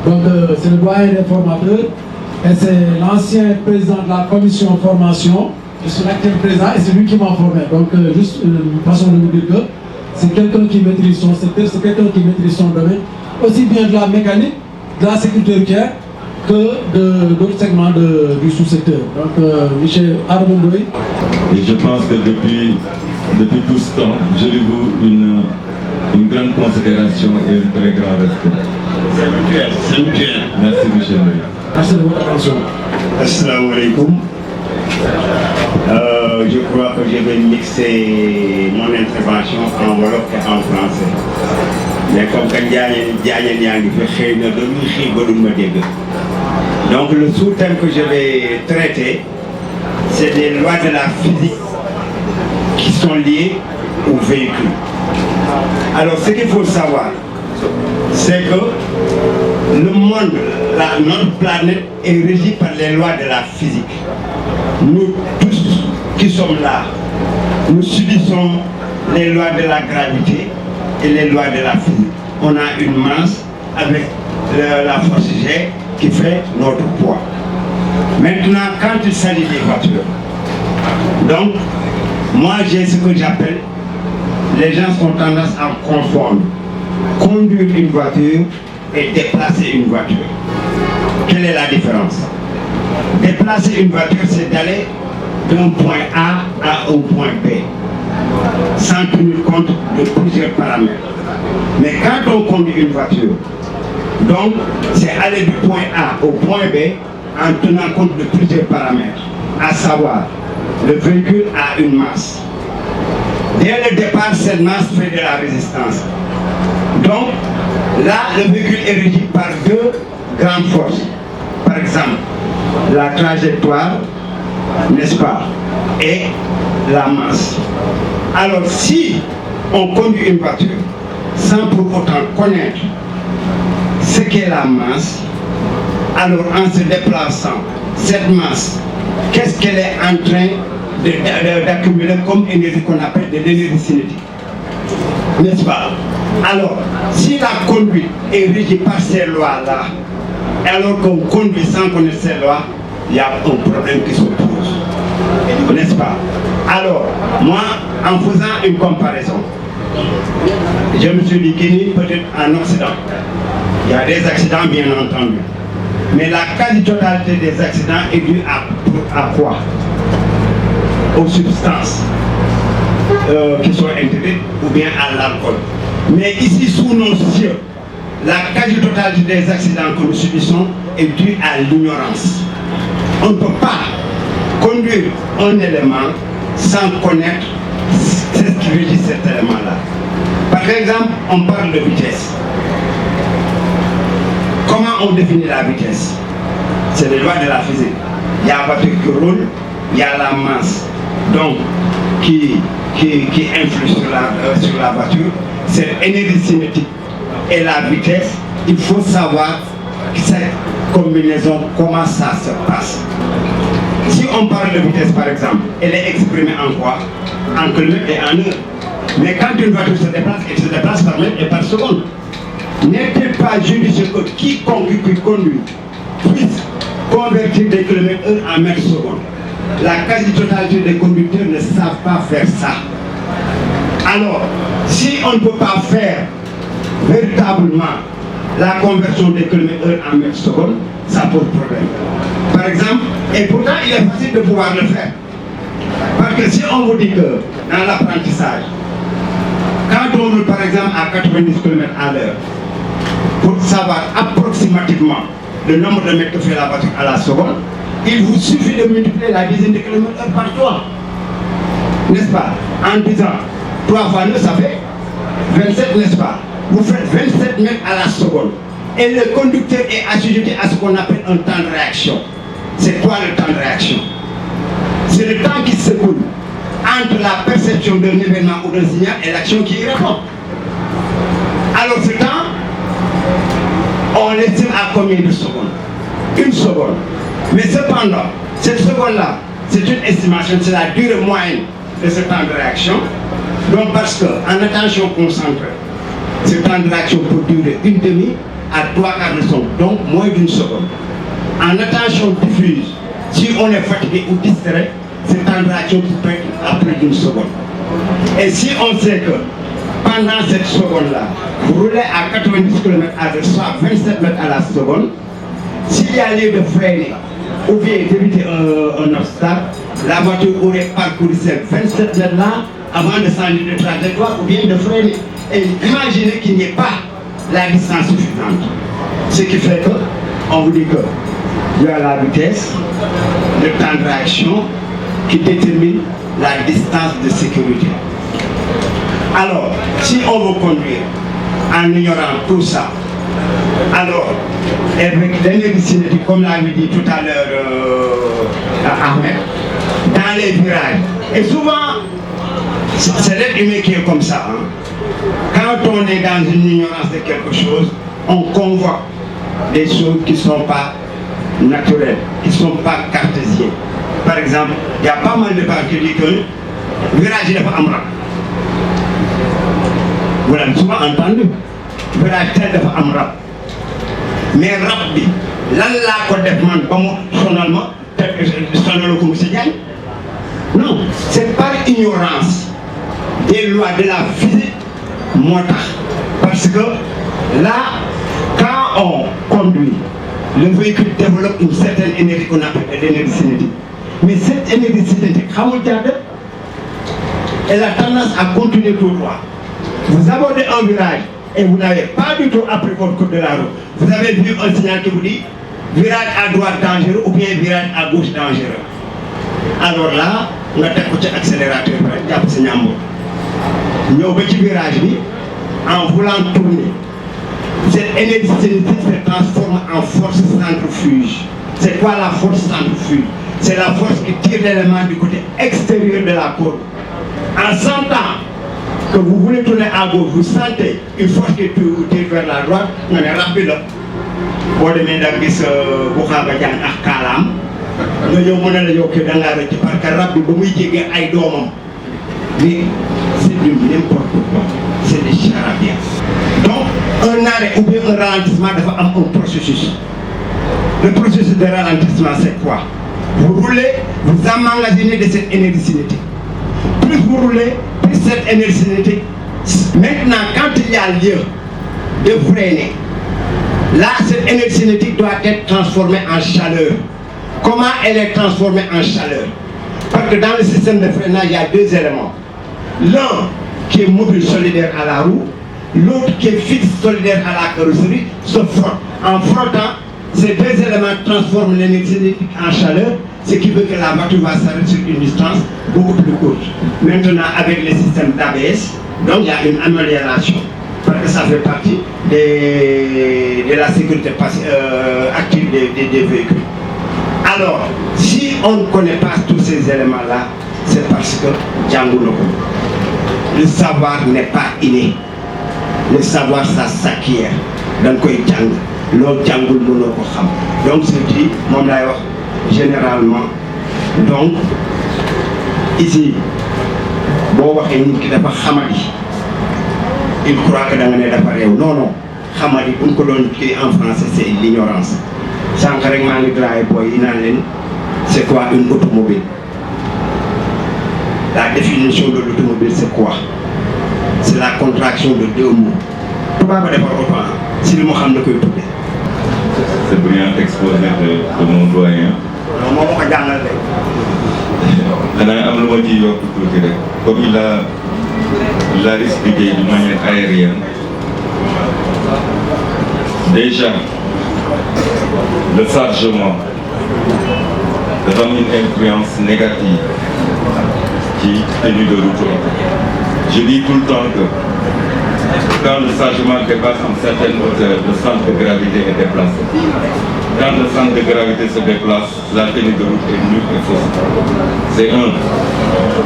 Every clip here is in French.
Donc c'est le doyen des formateurs et c'est l'ancien président de la commission formation. Je suis l'actuel président et c'est lui qui m'a formé. Donc juste une façon de vous dire que c'est quelqu'un qui maîtrise son secteur, c'est quelqu'un qui maîtrise son domaine, aussi bien de la mécanique, de la sécurité routière que d'autres segments du sous-secteur. Donc M. Armondoy. Et je pense que depuis tout ce temps, je lui voue une grande considération et un très grand respect. C'est mutuel. Merci Michel. Merci de votre attention. Assalamu alaikum. Je crois que je vais mixer mon intervention en wolof et en français. Mais comme quand donc le sous-thème que je vais traiter, c'est des lois de la physique qui sont liées au véhicule. Alors ce qu'il faut savoir, c'est que le monde, notre planète est régie par les lois de la physique. Nous tous qui sommes là, nous subissons les lois de la gravité et les lois de la physique. On a une masse avec la force G qui fait notre poids. Maintenant, quand il s'agit des voitures, donc moi j'ai ce que j'appelle, les gens ont tendance à confondre conduire une voiture et déplacer une voiture. Quelle est la différence? Déplacer une voiture, c'est d'aller d'un point A à un point B, sans tenir compte de plusieurs paramètres. Mais quand on conduit une voiture, donc c'est aller du point A au point B en tenant compte de plusieurs paramètres, à savoir, le véhicule a une masse. Dès le départ, cette masse fait de la résistance. Donc, là, le véhicule est régi par deux grandes forces. Par exemple, la trajectoire, n'est-ce pas, et la masse. Alors, si on conduit une voiture sans pour autant connaître ce qu'est la masse, alors en se déplaçant, cette masse, qu'est-ce qu'elle est en train d'accumuler comme énergie qu'on appelle de l'énergie cinétique, n'est-ce pas? Alors, si la conduite est régie par ces lois-là, alors qu'on conduit sans connaître ces lois, il y a un problème qui se pose, n'est-ce pas? Alors, moi, en faisant une comparaison, je me suis dit qu'il peut-être en Occident, il y a des accidents bien entendu, mais la quasi-totalité des accidents est due à quoi? Aux substances qui sont interdites ou bien à l'alcool. Mais ici, sous nos cieux, la quasi-totalité des accidents que nous subissons est due à l'ignorance. On ne peut pas conduire un élément sans connaître ce qui régit cet élément-là. Par exemple, on parle de vitesse. Comment on définit la vitesse? C'est les lois de la physique. Il y a la voiture qui roule, il y a la masse donc, qui influe sur la voiture, c'est l'énergie cinétique et la vitesse. Il faut savoir cette combinaison, comment ça se passe. Si on parle de vitesse par exemple, elle est exprimée en quoi? En kilomètres et en heure. Mais quand une voiture se déplace, elle se déplace par mètre et par seconde. N'est-il pas judicieux que quiconque qui conduit puisse convertir des kilomètres heure en mètres secondes? La quasi-totalité des conducteurs ne savent pas faire ça. Alors, si on ne peut pas faire véritablement la conversion des kilomètres heure en mètres secondes, ça pose problème. Par exemple, et pourtant il est facile de pouvoir le faire. Parce que si on vous dit que dans l'apprentissage, quand on roule par exemple à 90 km à l'heure, pour savoir approximativement le nombre de mètres que fait la voiture à la seconde, il vous suffit de multiplier la dizaine de kilomètres heure par 3. N'est-ce pas? En disant 3 fois 9, ça fait 27, n'est-ce pas? Vous faites 27 mètres à la seconde. Et le conducteur est assujetti à ce qu'on appelle un temps de réaction. C'est quoi le temps de réaction? C'est le temps qui s'écoule entre la perception d'un événement ou d'un signal et l'action qui y répond. Alors ce temps, on l'estime à combien de secondes? Une seconde. Mais cependant, cette seconde-là, c'est une estimation, c'est la durée moyenne de ce temps de réaction. Donc parce qu'en attention concentrée, ce temps de réaction peut durer une demi à 3 quarts de seconde, donc moins d'une seconde. En attention diffuse, si on est fatigué ou distrait, ce temps de réaction peut être à plus d'une seconde. Et si on sait que pendant cette seconde-là, vous roulez à 90 km/h, soit 27 mètres à la seconde, s'il y a lieu de freiner ou bien d'éviter un obstacle, la voiture aurait parcouru ces 27 mètres-là avant de changer de trajectoire ou bien de freiner. Et imaginez qu'il n'y ait pas la distance suffisante. Ce qui fait que, on vous dit que il y a la vitesse, le temps de réaction qui détermine la distance de sécurité. Alors, si on veut conduire en ignorant tout ça, alors, avec l'énergie cinétique, comme l'avait dit tout à l'heure Ahmed, dans les virages, et souvent, c'est l'être humain qui est comme ça. Hein. Quand on est dans une ignorance de quelque chose, on convoque des choses qui ne sont pas naturelles, qui ne sont pas cartésiennes. Par exemple, il y a pas mal de parents qui disent que le virage n'est pas amra. Vous l'avez souvent entendu. Le virage tel dafa am rab. Mais rab bi, lan laa ko def man ba mu sonal ma te sonal ko monsieur Diagne? Non, c'est par ignorance des lois de la physique moo tax. Parce que là, quand on conduit, le véhicule développe une certaine énergie qu'on appelle l'énergie cinétique. Mais cette énergie cinétique, elle a tendance à continuer tout droit. Vous abordez un virage et vous n'avez pas du tout appris votre code de la route. Vous avez vu un signal qui vous dit virage à droite dangereux ou bien virage à gauche dangereux. Alors là, on a décoché l'accélérateur pour être ce nyambo. Nous avons petit virage en voulant tourner. Cette énergie cinétique se transforme en force centrifuge. C'est quoi la force centrifuge? C'est la force qui tire l'élément du côté extérieur de la côte. En sentant que vous voulez tourner à gauche, vous sentez une force qui tire vers la droite, on est rapide. Vous demandez à ce que vous avez un kalam, nous avons dit que dans la rue, parce que rapide, vous avez dit que mais c'est du n'importe quoi, c'est des charabia. Donc, un arrêt ou bien un ralentissement doit avoir un processus. Le processus de ralentissement, c'est quoi? Vous roulez, vous emmagasinez de cette énergie cinétique. Plus vous roulez, plus cette énergie cinétique. Maintenant, quand il y a lieu de freiner, là, cette énergie cinétique doit être transformée en chaleur. Comment elle est transformée en chaleur? Parce que dans le système de freinage, il y a deux éléments. L'un qui est mobile solidaire à la roue, l'autre qui est fixe solidaire à la carrosserie, se frotte. En frottant, ces deux éléments transforment l'énergie cinétique en chaleur, ce qui veut que la voiture va s'arrêter sur une distance beaucoup plus courte. Maintenant, avec les systèmes d'ABS, donc il y a une amélioration, parce que ça fait partie de la sécurité active des véhicules. Alors, si on ne connaît pas tous ces éléments-là, c'est parce que le savoir n'est pas inné. Le savoir, ça s'acquiert. Donc, donc c'est dit, généralement, donc, ici, il croit que dans les appareils, non, non, Hamadi, en français, c'est l'ignorance. C'est quoi une automobile? La définition de l'automobile, c'est quoi? C'est la contraction de deux mots. C'est le mot de C'est brillant exposé de mon doyen. Comme il l'a expliqué de manière aérienne, déjà, le chargement donne une influence négative qui est tenue de route. Je dis tout le temps que Quand le changement dépasse une certaine hauteur, le centre de gravité est déplacé. Quand le centre de gravité se déplace, la tenue de route est nulle et fausse. C'est un.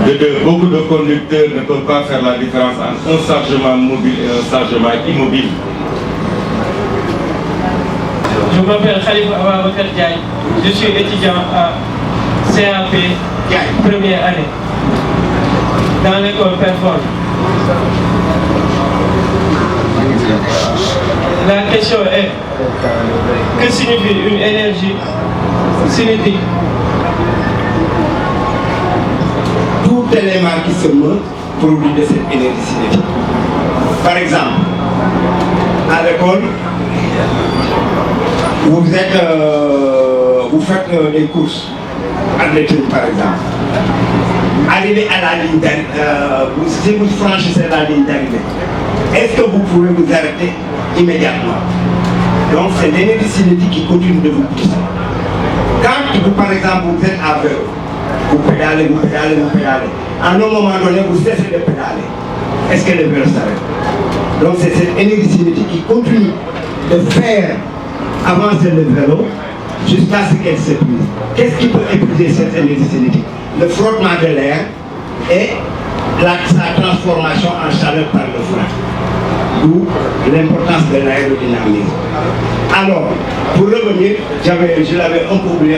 De deux, beaucoup de conducteurs ne peuvent pas faire la différence entre un chargement mobile et un chargement immobile. Je m'appelle Khalifa Ababakar Diagne. Je suis étudiant à CAP première année dans l'école Perform. La question est, que signifie une énergie cinétique? Tout élément qui se meut produit de cette énergie cinétique. Par exemple, à l'école, vous faites des courses athlétiques par exemple. Arrivez à la ligne d'arrivée, si vous franchissez la ligne d'arrivée, est-ce que vous pouvez vous arrêter immédiatement? Donc c'est l'énergie cinétique qui continue de vous pousser. Quand vous, par exemple, vous êtes à vélo, vous pédalez, vous pédalez, vous pédalez. À un moment donné, vous cessez de pédaler. Est-ce que le vélo s'arrête? Donc c'est cette énergie cinétique qui continue de faire avancer le vélo jusqu'à ce qu'elle s'épuise. Qu'est-ce qui peut épuiser cette énergie cinétique? Le frottement de l'air et sa transformation en chaleur par le frein. D'où l'importance de l'aérodynamisme. Alors, pour revenir, je l'avais un peu oublié,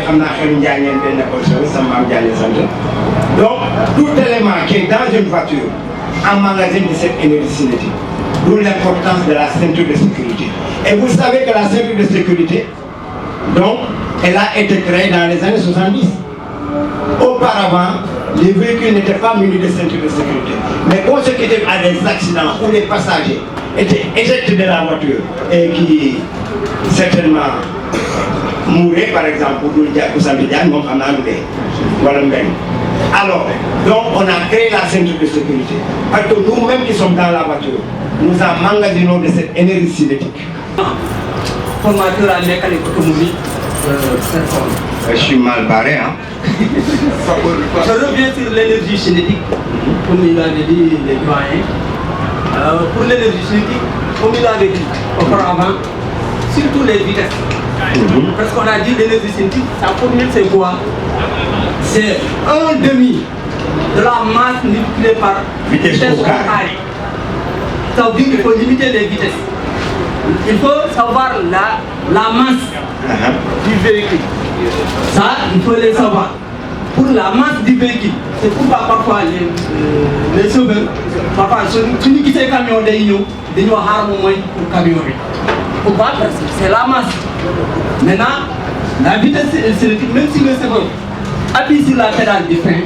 donc, tout élément qui est dans une voiture emmagasine de cette énergie cinétique. D'où l'importance de la ceinture de sécurité. Et vous savez que la ceinture de sécurité, donc, elle a été créée dans les années 70. Auparavant, les véhicules n'étaient pas munis de ceinture de sécurité. Mais quand ce qui était à des accidents où les passagers étaient éjectés de la voiture et qui certainement mouraient, par exemple, pour Santiago, alors, donc on a créé la ceinture de sécurité. Parce que nous-mêmes qui sommes dans la voiture, nous emmagasinons de cette énergie cinétique. Formateur à mécanique automobile, Je suis mal barré, hein. je reviens sur l'énergie cinétique, comme il avait dit les doyens. Pour l'énergie cinétique, comme il avait dit auparavant, surtout les vitesses. Parce qu'on a dit l'énergie cinétique, sa formule c'est quoi? C'est 1/2 de la masse multipliée par vitesse au carré. Ça veut dire qu'il faut limiter les vitesses. Il faut savoir la masse du véhicule. Ça, il faut le savoir. Pour la masse du véhicule, c'est pourquoi parfois les sauveurs, parfois, celui qui fait camion de nous a moins pour camion. Pourquoi? Parce que c'est la masse. Maintenant, la vitesse cinétique, même si le sauveur appuie sur la pédale du frein,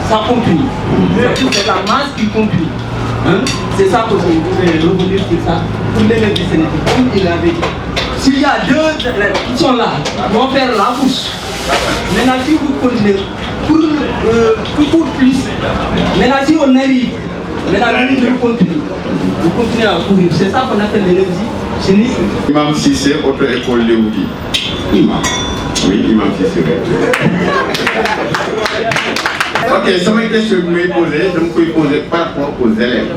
ça continue. C'est la masse qui continue. Hein? C'est ça que vous pouvez revenir sur ça. Pour l'énergie cinétique, comme il avait dit. S'il y a deux qui sont là, ils vont faire la bouche. Maintenant, si vous continuez, pour plus, maintenant si on arrive, maintenant vous continuez à courir. C'est ça qu'on appelle l'énergie cinétique. Imam Cissé, auto-école Léoudi. Imam. Oui, Imam Cissé. Ok, c'est ma question que je vais poser. Je vais poser par rapport aux élèves.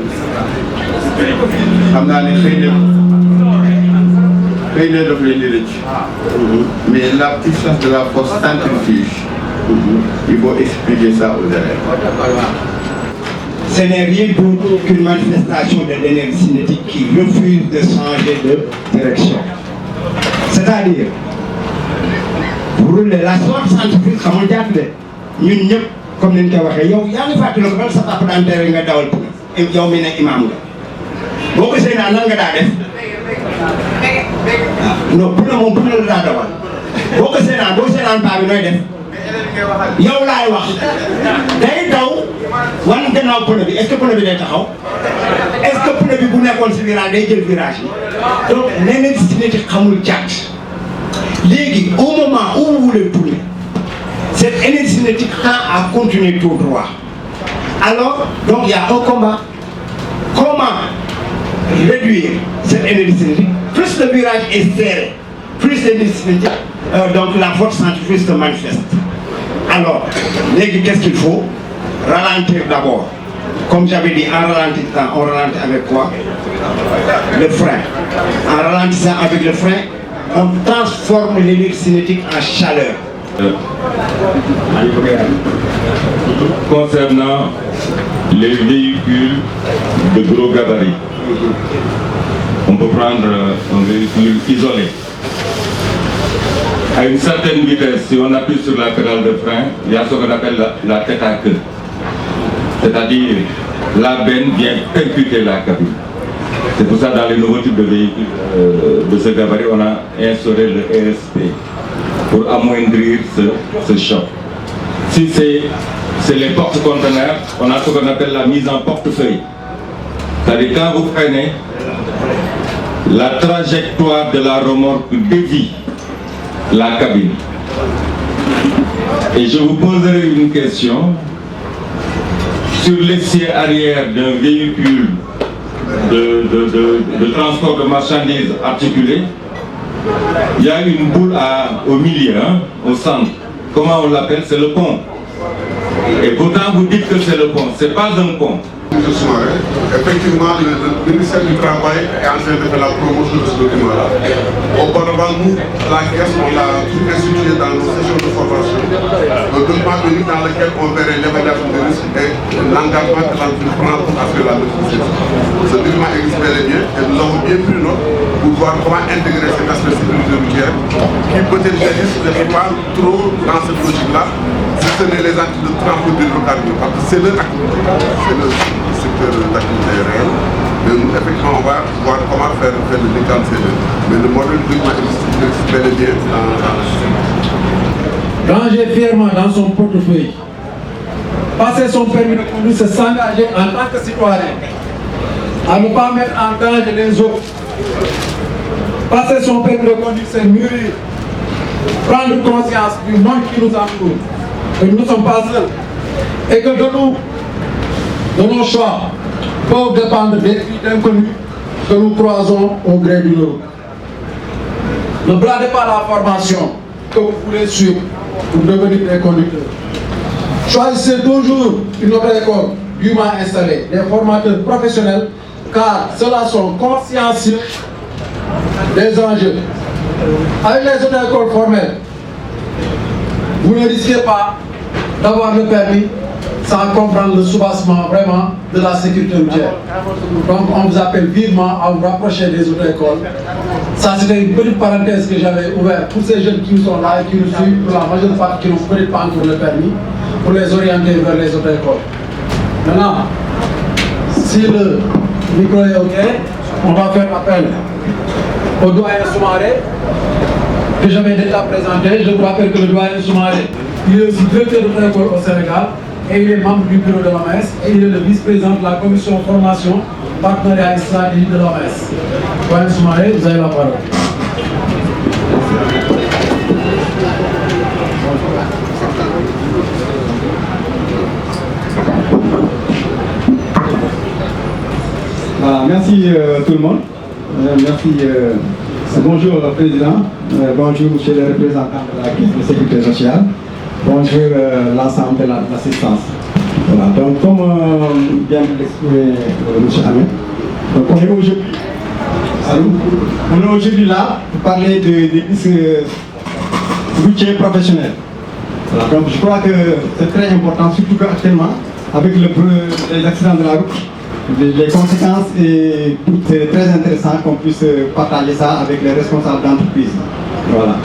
Mais la puissance de la force centrifuge, il faut expliquer ça aux élèves. Ce n'est rien d'autre qu'une manifestation de l'énergie cinétique qui refuse de changer de direction. C'est-à-dire, vous roulez la force centrifuge, comme on dit, comme nous l'avons dit, il y a une fois que nous avons fait ça, et il y a un imam. Beaucoup de gens ont non, pour le moment, pour le moment, boo ko seetaan paa bi nooy def yow laay wax day daw wan gannaaw pneu bi est-ce que pneu bi day taxaw est-ce que pneu bi bu nekkoon si virage day jël virage yi donc l'énergie cinétique xamul jàtt léegi au moment où vous voulez tourner cette énergie cinétique tend à continuer tout droit alors donc il y a un combat comment réduire cette énergie cinétique. Plus le virage est serré, plus l'énergie cinétique, donc la force centrifuge se manifeste. Alors, qu'est-ce qu'il faut? Ralentir d'abord. comme j'avais dit, en ralentissant, on ralentit avec quoi? Le frein. En ralentissant avec le frein, on transforme l'énergie cinétique en chaleur. Concernant les véhicules de gros gabarit, on peut prendre un véhicule isolé. À une certaine vitesse, si on appuie sur la pédale de frein, il y a ce qu'on appelle la tête à queue. C'est-à-dire, la benne vient percuter la cabine. C'est pour ça, dans les nouveaux types de véhicules de ce gabarit, on a instauré le ESP pour amoindrir ce choc. Si c'est les porte-conteneurs, on a ce qu'on appelle la mise en portefeuille. C'est-à-dire, quand vous freinez, la trajectoire de la remorque dévie la cabine. Et je vous poserai une question. Sur l'essieu arrière d'un véhicule de transport de marchandises articulé, il y a une boule au milieu, hein, au centre. Comment on l'appelle? C'est le pont. Et pourtant vous dites que c'est le pont. C'est pas un pont. Effectivement, le ministère du Travail est en train de faire la promotion de ce document-là. Auparavant, nous, la caisse, on l'a tout institué dans nos sessions de formation. Un document unique dans lequel on verrait l'évaluation des risques et l'engagement que l'entreprise prend pour assurer la maîtrise. Ce document existe bel et bien et nous avons bien pris note pour voir comment intégrer cet aspect de sécurité routière qui peut-être n'est pas trop dans cette logique-là, si ce n'est les actes de transport d'hydrocarbures, parce que c'est leur activité, c'est leur secteur d'activité réel. Mais nous, effectivement, on va voir comment faire le décalage. Mais le modèle du document existe bel et bien dans le système. Ranger fièrement dans son portefeuille, passer son permis de conduire, c'est s'engager en tant que citoyen à ne pas mettre en danger les autres. Passer son permis de conduire, c'est mûrir, prendre conscience du monde qui nous entoure, que nous ne sommes pas seuls et que de nos choix peuvent dépendre des vies d'inconnus que nous croisons au gré d'une route. Ne bradez pas la formation que vous voulez suivre pour devenir des conducteurs. Choisissez toujours une autre école dûment installée, des formateurs professionnels, car ceux-là sont consciencieux des enjeux. Avec les autres écoles formelles, vous ne risquez pas d'avoir le permis sans comprendre le soubassement vraiment de la sécurité routière. Donc on vous appelle vivement à vous rapprocher des autres écoles. Ça c'était une petite parenthèse que j'avais ouverte pour ces jeunes qui sont là et qui nous suivent, pour la majeure partie qui n'ont peut-être pas encore le permis, pour les orienter vers les autres écoles. Maintenant, si le micro est OK, on va faire appel au doyen Soumaré, que j'avais déjà présenté. Je vous rappelle que le doyen Soumaré, il est aussi directeur de l'école au Sénégal et il est membre du bureau de l'OMS et il est le vice-président de la commission formation, partenariat et stratégie de l'OMS. Doyen Soumaré, vous avez la parole. Voilà, merci tout le monde. Merci. Bonjour Président. Bonjour Monsieur le représentant de la Caisse de sécurité sociale. Bonjour l'ensemble de l'assistance. Voilà, donc comme vient de l'exprimer M. Ahmed, donc on est aujourd'hui là pour parler des risques routiers professionnels. Voilà, donc je crois que c'est très important, surtout qu'actuellement, avec les accidents de la route, les conséquences, et c'est très intéressant qu'on puisse partager ça avec les responsables d'entreprise. Voilà.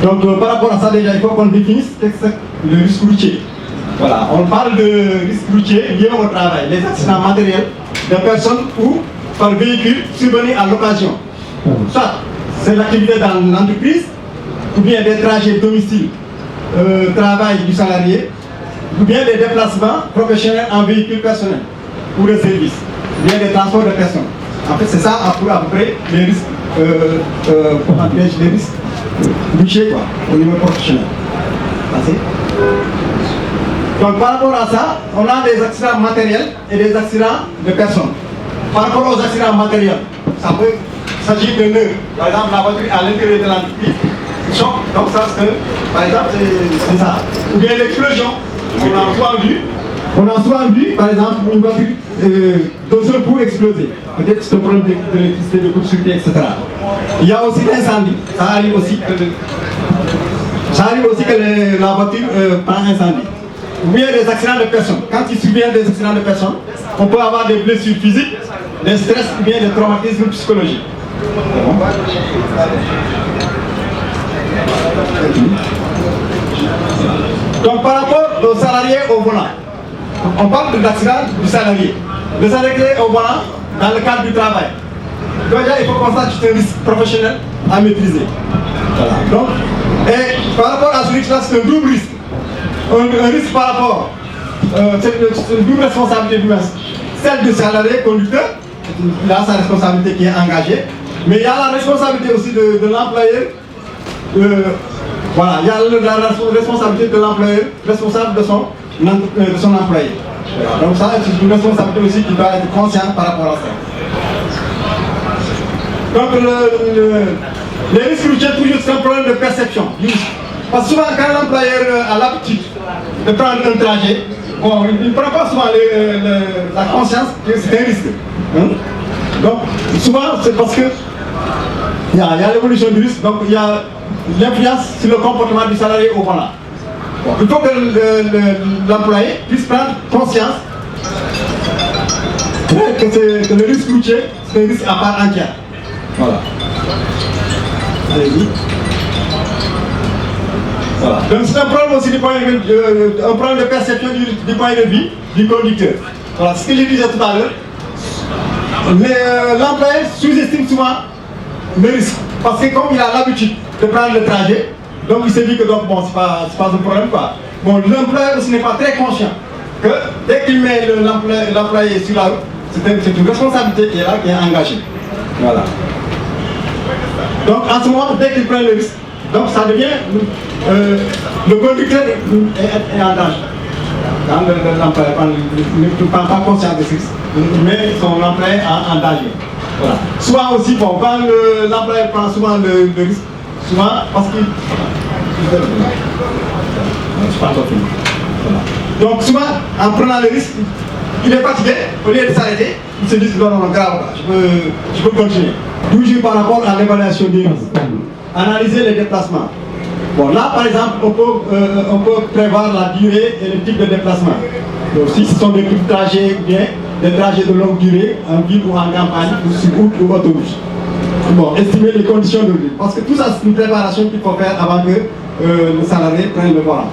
Donc par rapport à ça, déjà, il faut qu'on définisse le risque routier. Voilà. On parle de risque routier lié au travail, les accidents matériels de personnes ou par véhicule survenus à l'occasion. Soit c'est l'activité dans l'entreprise, ou bien des trajets domicile, travail du salarié, ou bien des déplacements professionnels en véhicule personnel ou de service, ou bien des transports de personnes. En fait, c'est ça à peu près les risques, les risques routiers au niveau professionnel. Merci. Donc par rapport à ça, on a des accidents matériels et des accidents de personnes. Par rapport aux accidents matériels, ça peut s'agir de nœuds. Par exemple, la voiture à l'intérieur de l'entreprise, choc, donc ça, par exemple, c'est ça. Ou bien l'explosion, on a souvent vu, On a souvent vu, par exemple, une voiture d'un seul coup exploser. Peut-être c'est un problème d'électricité, de court-circuit, etc. Il y a aussi l'incendie. Ça arrive aussi que la voiture prend incendie. Ou bien des accidents de personnes. Quand il survient des accidents de personnes, on peut avoir des blessures physiques, des stress ou bien des traumatismes psychologiques. Donc par rapport aux salariés au volant, on parle de l'accident du salarié. Le salarié au volant dans le cadre du travail. Déjà, il faut qu'on sache que c'est un risque professionnel à maîtriser. Voilà. Donc, et par rapport à ce risque-là, c'est un double risque. Un risque par rapport, c'est une double responsabilité du reste. Celle du salarié conducteur, il a sa responsabilité qui est engagée, mais il y a la responsabilité aussi de l'employeur. Voilà, il y a la responsabilité de l'employeur, responsable de son employé. Donc ça, c'est une responsabilité aussi qui doit être consciente par rapport à ça. Donc les risques routiers, toujours, c'est un problème de perception. Parce que souvent, quand l'employeur a l'habitude de prendre un trajet, bon, il ne prend pas souvent la conscience que c'est un risque. Hein? Donc, souvent, c'est parce que il y a l'évolution du risque, donc il y a l'influence sur le comportement du salarié au volant. Bon, il faut que l'employé puisse prendre conscience que le risque routier, c'est un risque à part entière. Voilà. Allez-y. Voilà. Donc c'est un problème aussi du point de vue, un problème de perception du point de vue du conducteur. Voilà, ce que je disais tout à l'heure. L'employé sous-estime souvent le risque. Parce que comme il a l'habitude de prendre le trajet, donc il se dit que donc, bon, c'est pas un problème quoi. Bon, l'employeur aussi n'est pas très conscient que dès qu'il met l'employé sur la route, c'est une responsabilité qui est là, qui est engagée. Voilà. Donc en ce moment, dès qu'il prend le risque, donc ça devient le conducteur est en danger. Quand l'employé ne prend pas conscience de ce risque, il met son employé en danger. Voilà. Souvent aussi, bon, quand l'employé prend souvent le risque, souvent parce qu'il... Voilà. Donc souvent, en prenant le risque, il est fatigué, au lieu de s'arrêter, il se dit non, non, grave, je peux continuer. Toujours par rapport à l'évaluation des risques. Analyser les déplacements. Bon, là par exemple, on peut prévoir la durée et le type de déplacement. Donc si ce sont des petits trajets ou bien des trajets de longue durée, en ville ou en campagne, ou sur route ou autobus. Bon, estimer les conditions de vie. Parce que tout ça, c'est une préparation qu'il faut faire avant que le salarié prenne le volant.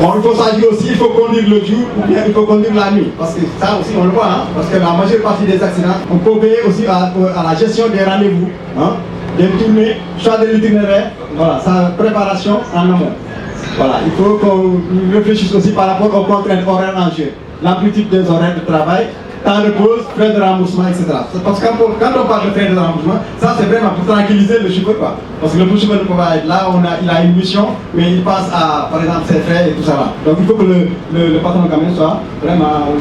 Bon, il faut s'agir aussi, il faut conduire le jour ou bien il faut conduire la nuit. Parce que ça aussi, on le voit, hein, parce que la majeure partie des accidents, on peut veiller aussi à la gestion des rendez-vous, hein, des tournées, choix de l'itinéraire, voilà, sa préparation en amont. Voilà, il faut qu'on réfléchisse aussi par rapport aux contraintes horaires en jeu. L'amplitude des horaires de travail, temps de pause, frais de remboursement, etc. Parce que quand on parle de frais de remboursement, ça c'est vraiment pour tranquilliser le chauffeur. Parce que le chauffeur ne peut pas être là, il a une mission, mais il passe à, par exemple, ses frais et tout ça là. Donc il faut que le patron quand même soit vraiment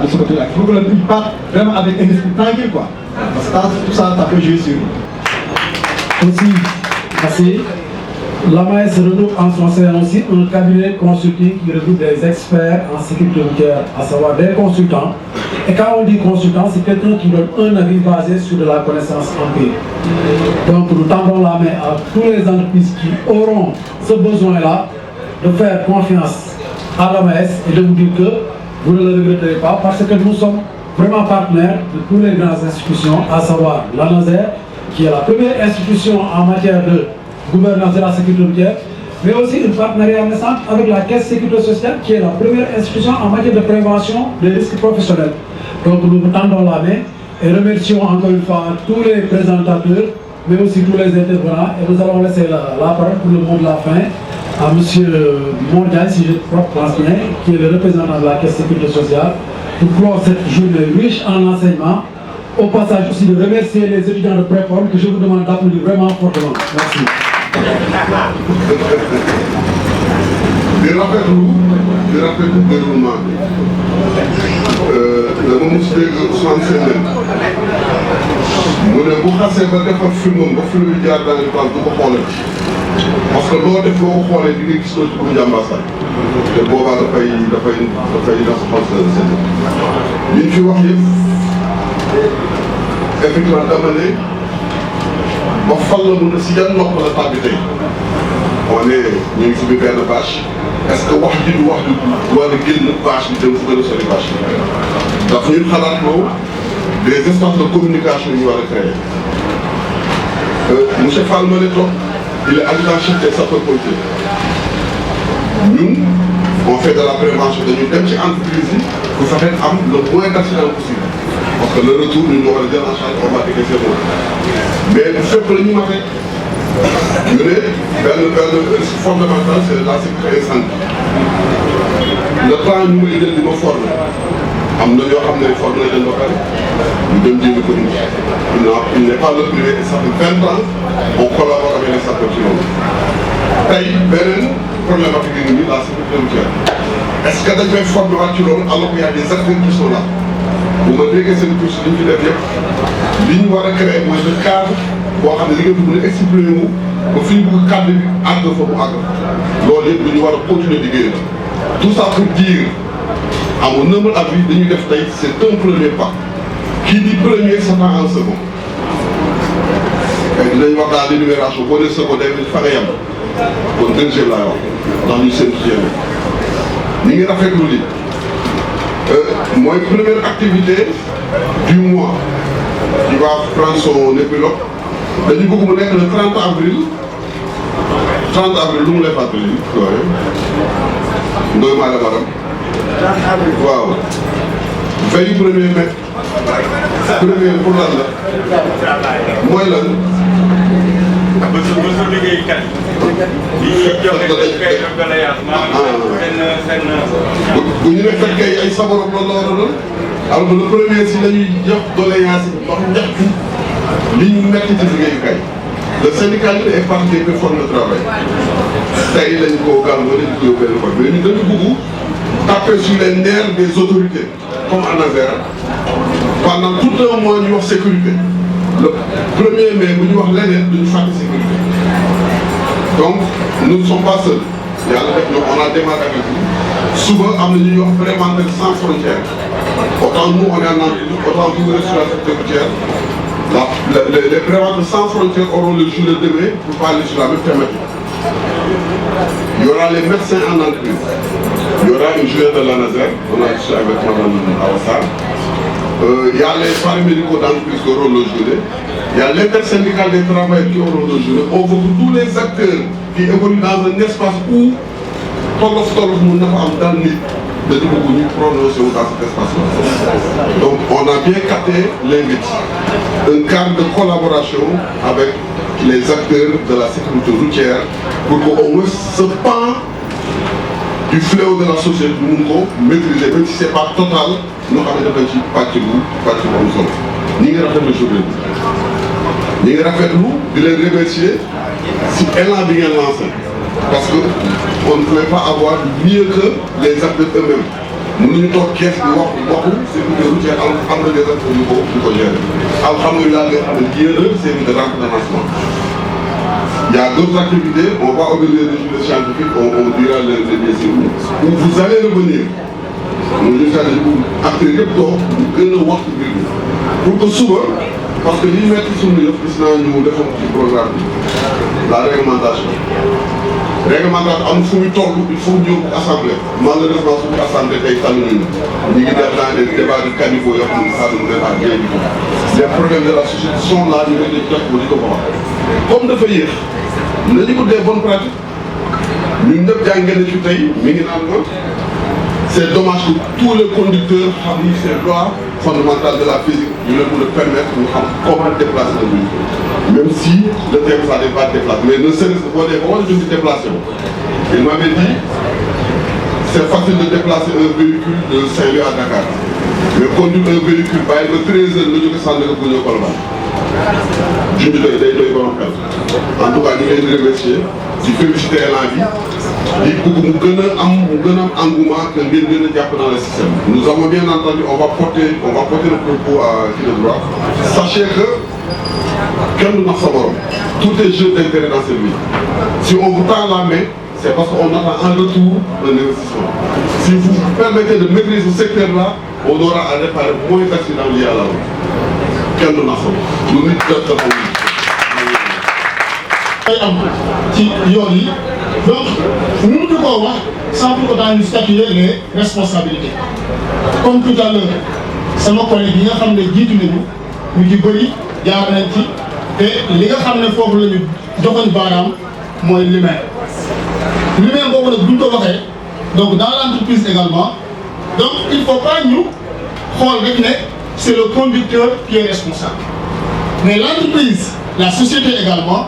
de ce côté-là. Il faut qu'il parte vraiment avec un esprit tranquille, quoi. Parce que tout ça, ça peut jouer sur lui. Aussi, merci. L'AMAES regroupe en son sein aussi un cabinet consulting qui regroupe des experts en sécurité routière, à savoir des consultants. Et quand on dit consultant, c'est quelqu'un qui donne un avis basé sur de la connaissance empirique. Donc nous tendons la main à tous les entreprises qui auront ce besoin-là de faire confiance à l'AMAES et de vous dire que vous ne le regretterez pas parce que nous sommes vraiment partenaires de toutes les grandes institutions, à savoir l'ANASER, qui est la première institution en matière de gouvernance de la sécurité routière, mais aussi une partenariat naissant avec la Caisse Sécurité Sociale, qui est la première institution en matière de prévention des risques professionnels. Donc nous vous tendons la main et remercions encore une fois tous les présentateurs, mais aussi tous les intervenants, et nous allons laisser la parole pour le mot de la fin à M. Mondial, si je pense bien, qui est le représentant de la Caisse Sécurité Sociale, pour clore cette journée riche en enseignement. Au passage aussi de remercier les étudiants de préforme que je vous demande d'applaudir vraiment fortement. Merci. di rafetlu déroulement bi dama mos dégg Ousmane Sène mu ne bu xasee ba defar filmam ba film bi jaar dans les pages du ko xoolati parce que loo def loo ko xoolee di nga gis loolu ci bu njàmbaasal te boobaa dafay soxal sa li ñu fi wax yëpp effectivement dama ne ba fan la mën a si yan nopp la tàbbi tey on est ñu ngi si biir benn bâche est-ce que wax ji du wax du war a génn bâche bi dem fu gën a sori bâche bi ndax ñun xalaat loo des espaces de communication yu ñu war a créer monsieur Fall ma ne toog il est adjudant-chef des sapeurs-pompiers ñun on fait de la prévention dañu dem ci entreprise yi pour fexe am le moins d'accident possible parce que le retour ñun ñoo war a jël en charge on va décaisser moom mais bu fépp la ñu mate ñu ne benn risque fondamental c'est la sécurité incendie le temps ñu may jël di ma former am na ñoo xam ne formé nañ leen ba pare ñu dem jéem ko indi il n'est pas le privé et ça fait 20 ans on collabore avec les sapeurs ci loolu tey beneen problématique yi nii la sécurité routière est-ce que dañ koy formé waat ci loolu alors qu'il y a des acteurs qui sont là bu ma déggee seen course li ñu fi def yëpp li ñu war a créer mooy le cadre boo xam ne li nga fi mën a exprimer wu ba fi ñu bëgg cadre bi àgg fa mu àgg loolu yëpp lu ñu war a continuer liggéey la tout ça pour dire à mon humble avis dañuy def tey c'est un premier pas qui dit premier s'attend en second et dinañ wax daal l'énumération boo nee secondaire bi fa nga yem kon deuxième laa wax ndax ñu seen ci yéen ñi ngi rafetlu li mooy première activité du mois qui va prendre son épilogue dañu bëgg mu nekk le 30 avril lu mu lay fàttali waaye ndoy maa la madame waaw veille premier mai premier pour lan la mooy lan ba sa liggéeykat yi joxe kay doléance bu ñu ne fekkee ay sabarob la war a doon alors le premier si lañuy jox doléance yi wax njaxtu li ñu metti ci liggéeyukaay le syndicalisme est partie des réformes de travail tey lañ ko gàllankoor dañu ko yóbbee réforme mais ñu dañu bëgg taper sur les nerfs des autorités comme ANASER pendant tout un mois ñu wax sécurité le 1er mai bu ñu wax leneen duñu fàtte sécurité donc nous ne sommes pas seuls yàlla def na on a démarré avec vous suba am na ñuy wax préventeur sans frontières autant nous on est en entreprise autant vous sur la sécurité routière les préventeurs sans frontières auront le jour de demain pour parler sur la même thématique. Il y aura les médecins en entreprise. Il y aura une journée de l'ANASER, on a discuté avec Mme Awassar. Il y a les paramédicaux d'entreprise qui auront le journée. Il y a l'intersyndicale des travailleurs qui auront le journée. On veut que tous les acteurs qui évoluent dans un espace où tolof mun na fa am dans nit dañu bëgg ñu prononcer wu dans cet espace-là. Donc on a bien capté l'invite. Un cadre de collaboration avec les acteurs de la sécurité routière pour qu'au moins ce pan du fléau de la société nous ko maîtriser même si c'est pas total nous xam ne dafa ci pàcc bu am solo ñi ngi rafetlu journée bi ñi ngi rafetlu di leen remercier si élan bi ngeen lancé parce que on ne pouvait pas avoir mieux que les acteurs eux-mêmes mënuñu toog kees bi waxu sécurité routière am na des acteurs yu ko gérer alhamdulilah nga xam ne yéen a série de rentre de lancement. Il y a d'autres activités, on va organiser des journées scientifiques, on dira les décisions, où vous allez revenir. Nous allons acteurs yëpp toog ñu gën a wax mbir mi pour que suba parce que li metti suñu yëpp gis naa ñu defoon ci programme bi la réglementation am fu muy toll il faut ñu yóbbu assemblée malheureusement suñu assemblée tey tànnuñu ñu ngi def dans des débats de caniveau yoo xam ne ça nous mène à rien du tout. Les problèmes de la société sont là ñu ngi leen di jox ba di ko wax comme dafa yéex nañu ko des bonnes pratiques ñun ñëpp jàngee na ci tey mi ngi naan ma c'est dommage que tous les conducteurs xam ni ces lois fondamentales de la physique ñu leen mën a permettre ñu xam comment déplacer le véhicule même si le terme ça n'est pas déplacé mais ne serait-ce que boo dee ba wala jëm ci déplacé wu il m'avait dit c'est facile de déplacer un véhicule de Saint-Louis à Dakar mais conduire un véhicule bàyyi ba 13 heures nga jóge Sandaga pour ñëw Colobane junj day doy borom xel en tout cas ñu ngi leen di remercier di féliciter élan bi di bëgg mu gën a am engouement que ngeen gën a jàpp dans le système. Nous avons bien entendu on va porter le propos à qui de droit. Sachez que kenn du nax sa borom tout est jeu d'intérêt dans cette vie. Si on vous tend la main c'est parce qu'on attend en retour un investissement. Si vous permettez de maîtriser ce secteur-là, on aura à réparer moins d'accidents liés à la route. Quel nous n'a fait. Nous n'y sommes pas. Donc, nous ne pouvons pas sans pour autant nous statuer les responsabilités. Comme tout à l'heure, c'est mon collègue qui a fait le guide de nous, nous qui bëri jaar nañ ci te li nga xam ne foofu la ñu joxoon baaraam mooy l'humain. L'humain boobu nag bu ñu ko waxee donc dans l'entreprise également donc il faut pas ñu xool rek ne c'est le conducteur qui est responsable. Mais l'entreprise, la société également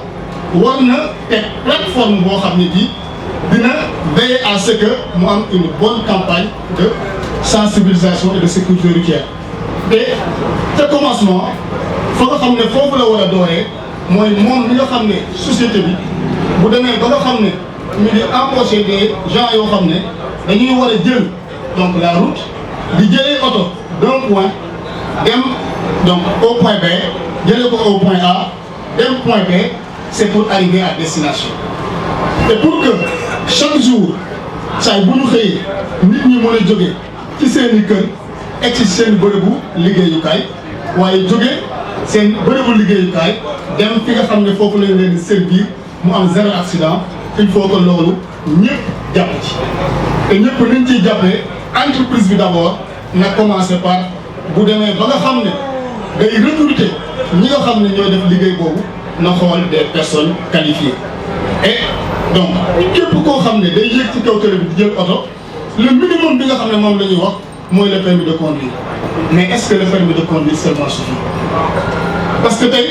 war na teg plateforme boo xam ne bii dina veiller à ce que mu am une bonne campagne de sensibilisation et de sécurité routière. Et te commencement fa nga xam ne foofu la war a dooree mooy moom mi nga xam ne société bi bu demee ba nga xam ne ñu ngi embaucher des gens yoo xam ne dañuy war a jël donc la route di jëlee oto d'un point dem donc au point B jëlee ko au point A dem point B c'est pour arriver à destination. Et pour que chaque jour saa bu ñu xëyee nit ñi mën a jóge ci seeni kër egg ci seen bërëbu liggéeyukaay waaye jóge seen bërëbu liggéeyukaay dem fi nga xam ne foofu lañ leen di servir mu am zéro accident il faut que loolu ñëpp jàpp ci te ñëpp niñ ciy jàppee entreprise bi d'abord na commencer par bu demee ba nga xam ne day recruter ñi nga xam ne ñooy def liggéey boobu na xool des personnes qualifiées. Et donc képp koo xam ne day yéeg ci kaw télé bi di jël oto le minimum bi nga xam ne moom la ñuy wax mooy le permis de conduire. Mais est-ce que le permis de conduire seulement suffit? Parce que tey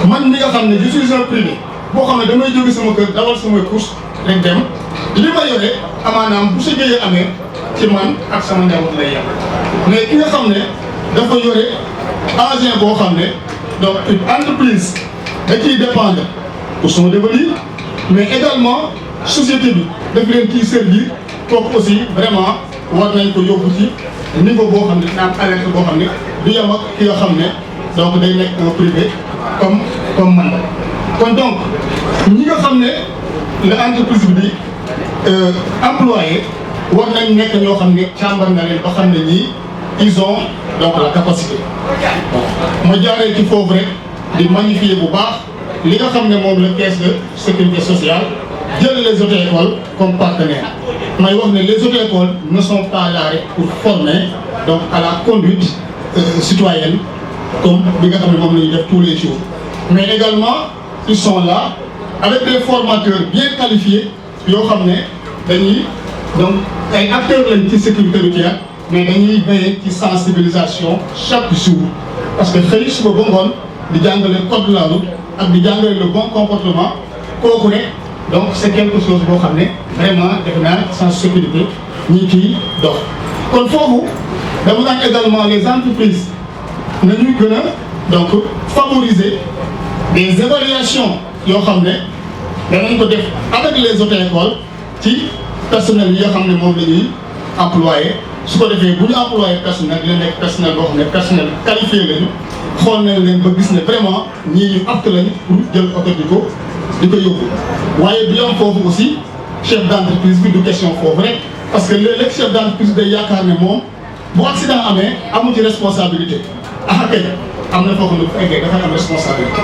man mi nga xam ne je suis un privé boo xam ne damay jóge sama kër dawal samay course rek dem li ma yore amaanaam bu sa jëyee amee ci man ak sama njaboot lay yem. Mais ki nga xam ne dafa yore engin boo xam ne donc une entreprise da ciy dépendre pour son devenir mais également société bi daf leen ciy servir kooku aussi vraiment war nañ ko yóbbu ci niveau boo xam ne dina am alerte boo xam ne du yem ak ki nga xam ne donc day nekk un privé comme man. Kon donc ñi nga xam ne la entreprise bi di employé war nañ nekk ñoo xam ne càmbar na leen ba xam ne ñii ils ont donc la capacité. Ma jaaree ci foofu rek di magnifier bu baax li nga xam ne moom la caisse de sécurité sociale jël les auto-écoles comme partenaires. may wax ne les auto-écoles ne sont pas là rek pour former donc à la conduite citoyenne comme bi nga xam ne moom la ñuy def tous les jours mais également ils sont là avec des formateurs bien qualifiés yoo xam ne dañuy donc ay acteurs lañ ci sécurité routière mais dañuy veiller ci sensibilisation chaque jour parce que xëy suba ba ngoon di jàngale code de la route ak di jàngale le bon comportement kooku rek donc c'est quelque chose boo xam ne vraiment defe naa sans sécurité ñi ciy dox. kon foofu dama naan également les entreprises nañu gën a donc favoriser des évaluations yoo xam ne danañ ko def avec les auto-écoles ci personnel yi nga xam ne moom la ñuy employé su ko defee bu ñu employé personnel dina nekk personnel boo xam ne personnel qualifié lañu xool nañ leen ba gis ne vraiment ñii ñu apte lañu pour jël oto di ko yóbbu waaye bi am foofu aussi chef d'entreprise bi du question foofu rek parce que léeg-léeg chef d'entreprise day yaakaar ne moom bu accident amee amu ci responsabilité ah kay am na foofu lu fekkee dafay am responsabilité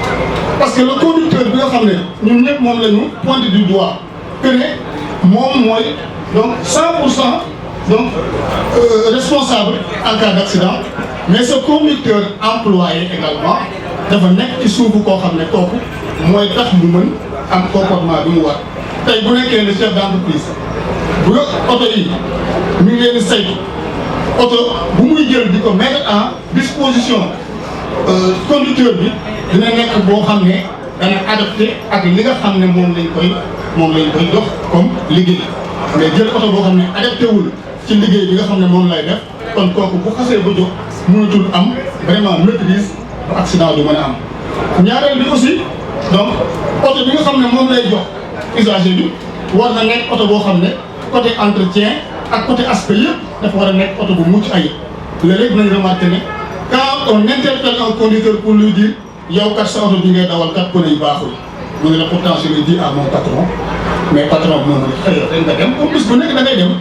parce que le conducteur bi nga xam ne ñun ñëpp moom la ñu pointé du doigt que ne moom mooy donc 100% donc responsable en cas d'accident mais ce conducteur employé également dafa nekk ci suufu koo xam ne kooku mooy tax mu mën am comportement bi mu war tey bu nekkee le chef d'entreprise bu nga oto yi mi ngi leen di saytu oto bu muy jël di ko mettre en disposition conducteur bi dina nekk boo xam ne dana adapté ak li nga xam ne moom lañ koy jox comme liggéey mais jël oto boo xam ne adapté wul ci liggéey bi nga xam ne moom lay def kon kooku bu xasee ba jóg mënatul am vraiment maîtrise ba accident du mën a am. ñaareel bi aussi donc oto bi nga xam ne moom lay jox usager bi war na nekk oto boo xam ne côté entretien ak côté aspect yëpp dafa war a nekk oto bu mucc ayib léeg-léeg nañ remarqué ne quand on interpelle un conducteur pour lui dire yow kat sa oto bi ngay dawal kat pneu yi baaxul mu ne la pourtant je l'ai dit à mon patron mais patron bi moom xëy na nga dem comme bis bu nekk da ngay dem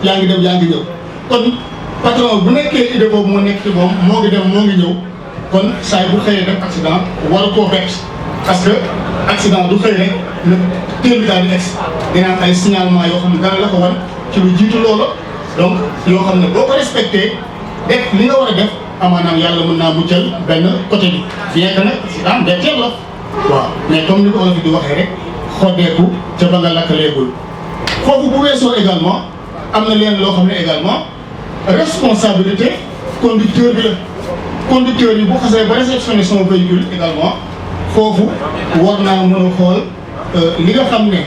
yaa ngi dem yaa ngi ñëw kon patron bu nekkee idée boobu moo nekk ci moom moo ngi dem moo ngi ñëw kon saa bu xëyee def accident war koo bett parce que accident du xëy rek le teel bi daal di egg dina am ay signalement yoo xam ne dana la ko wan ci lu jiitu loola donc yoo xam ne boo ko respecté def li nga war a def amaanaam yàlla mën naa muccal benn côté bi bien que nag accident betteel la waaw mais comme ni ko olof di waxee rek xoddeeku ca ba nga lakkaleegul foofu bu weesoo également am na leen loo xam ne également responsabilité conducteur bi la conducteur yi bu xasee ba réceptionné son véhicule également foofu war naa mën a xool li nga xam ne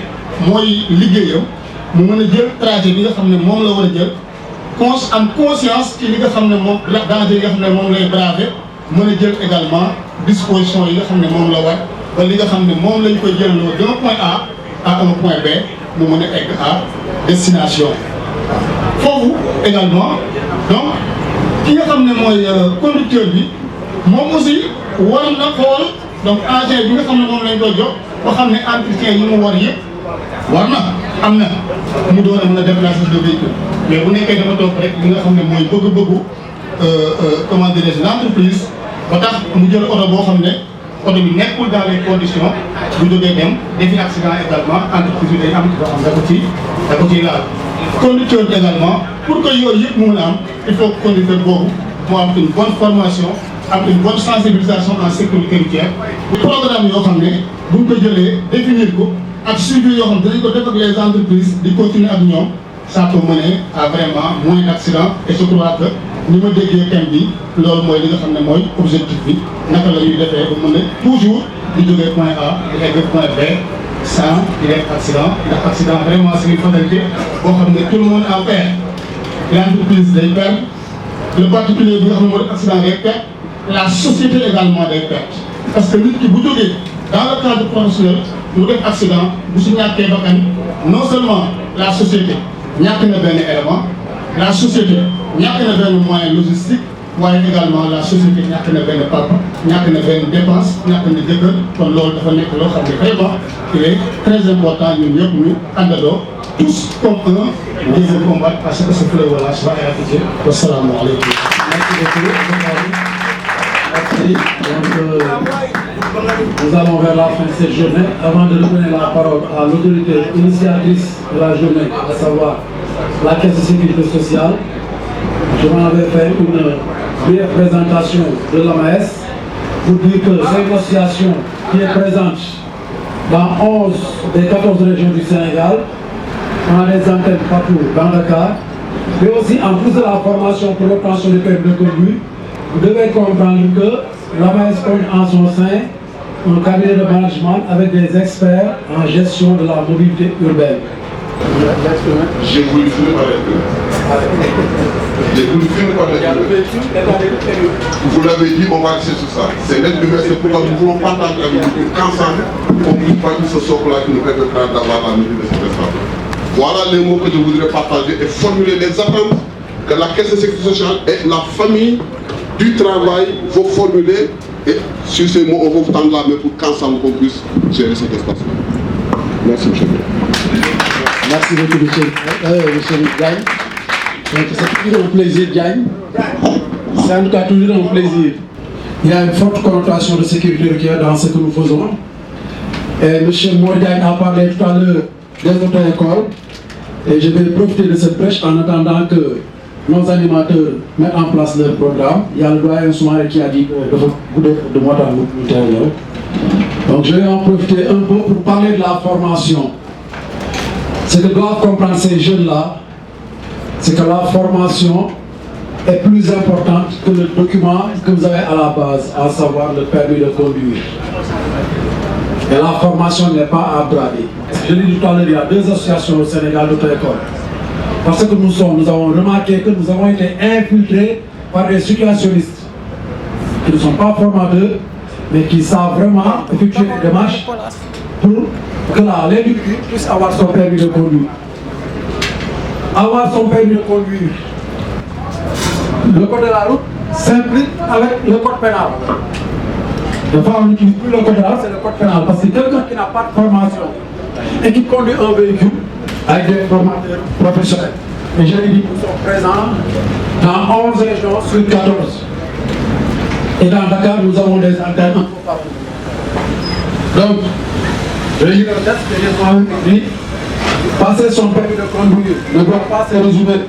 mooy liggéeyam mu mën a jël trajet bi nga xam ne moom la war a jël am conscience ci li nga xam ne moom danger yi nga xam ne moom lay braver mën a jël également disposition yi nga xam ne moom la war ba li nga xam ne moom lañ koy jëloo d'un point A à un point B mu mën a egg à destination foofu également donc ki nga xam ne mooy conducteur bi moom aussi war na xool donc engin bi nga xam ne moom lañ koy jox ba xam ne entretien yi mu war yëpp war na am na mu doon a mën a déplacer le véhicule mais bu nekkee dafa toog rek li nga xam ne mooy bëgg-bëggu comment dirais-je l'entreprise ba tax mu jël oto boo xam ne oto bi nekkul dans les conditions bu jógee dem defi accident également entreprise bi day am boo xam da ko ciy laal. conducteur bi également pour que yooyu yëpp mu mën a am il faut que conducteur boobu mu am une bonne formation am une bonne sensibilisation en sécurité routière. programme yoo xam ne buñ ko jëlee définir ko ak suivi yoo xam ne dinañ ko def ak les entreprises di continuer ak ñoom ça peut mener à vraiment moins d'accidents et je crois que ni ma déggee thème bi loolu mooy li nga xam ne mooy objectif bi naka la ñuy defee ba mën a toujours di jógee point A di egg point B sans di def accident ndax accident vraiment c'est une fatalité boo xam ne tout le monde en perd l'entreprise day perdre le particulier bi nga xam ne mooy accident day perdre la société également day perdre parce que nit ki bu jógee dans le cadre professionnel mu def accident bu si ñàkkee bakkan non seulement la société ñàkk na benn élément la société ñàkk na benn moyen logistique waaye également la société ñàkk na benn papa ñàkk na benn dépense ñàkk na jëkkër kon loolu dafa nekk loo xam ne vraiment il est très important ñun ñëpp ñu àndandoo tous comme un jéem a combattre parce que ce fléau-là va éradiquer. Wasalaamaaleykum. Merci. Donc, nous allons vers la fin de cette journée. Avant de donner la parole à l'autorité initiatrice de la journée, à savoir la Caisse de sécurité sociale, je m'en avais fait une brève présentation de l'AMAS pour dire que c'est une association qui est présente dans 11 des 14 régions du Sénégal. On a des antennes partout dans Dakar. Mais aussi, en plus de la formation pour l'obtention du permis de conduire, vous devez comprendre que l'AMAS compte en son sein un cabinet de management avec des experts en gestion de la mobilité urbaine. J'ai voulu finir par vous l'avez dit, on va rester sur ça. C'est l'être humain, c'est pourquoi nous voulons partager avec vous qu'ensemble, on puisse partir ce socle-là qui nous permettra d'avoir la mesure de cette espace. Voilà les mots que je voudrais partager et formuler les attentes que la Caisse de sécurité sociale et la famille du travail vont formuler. Et sur ces mots, on va vous tendre la main pour qu'ensemble on puisse gérer cet espace. Merci, monsieur. Merci beaucoup, monsieur Diagne. Donc, c'est toujours un plaisir, Diagne. C'est en tout cas toujours un plaisir. Il y a une forte connotation de sécurité routière dans ce que nous faisons. Et monsieur Diagne a parlé tout à l'heure des auto-écoles. Et je vais profiter de cette prêche en attendant que nos animateurs mettent en place leur programme. Il y a le doyen Soumaré qui a dit de moi dans l'intérieur. Donc je vais en profiter un peu pour parler de la formation. Ce que doivent comprendre ces jeunes-là, c'est que la formation est plus importante que le document que vous avez à la base, à savoir le permis de conduire. Et la formation n'est pas à brader. Je l'ai dit tout à l'heure, il y a 2 associations au Sénégal d'auto-école. Parce que nous avons remarqué que nous avons été infiltrés par des situationnistes qui ne sont pas formateurs, mais qui savent vraiment effectuer des démarches pour que l'individu puisse avoir son permis de conduire. Avoir son permis de conduire, le code de la route s'implique avec le code pénal. Des fois, on n'utilise plus le code de la route, c'est le code pénal. Parce que quelqu'un qui n'a pas de formation et qui conduit un véhicule avec des formateurs professionnels. Et je l'ai dit, nous sommes présents dans 11 régions sur 14. Et dans Dakar, nous avons des antennes un peu partout. Donc, le leader test que j'ai moi-même dit, passer son permis de conduire ne doit pas se résumer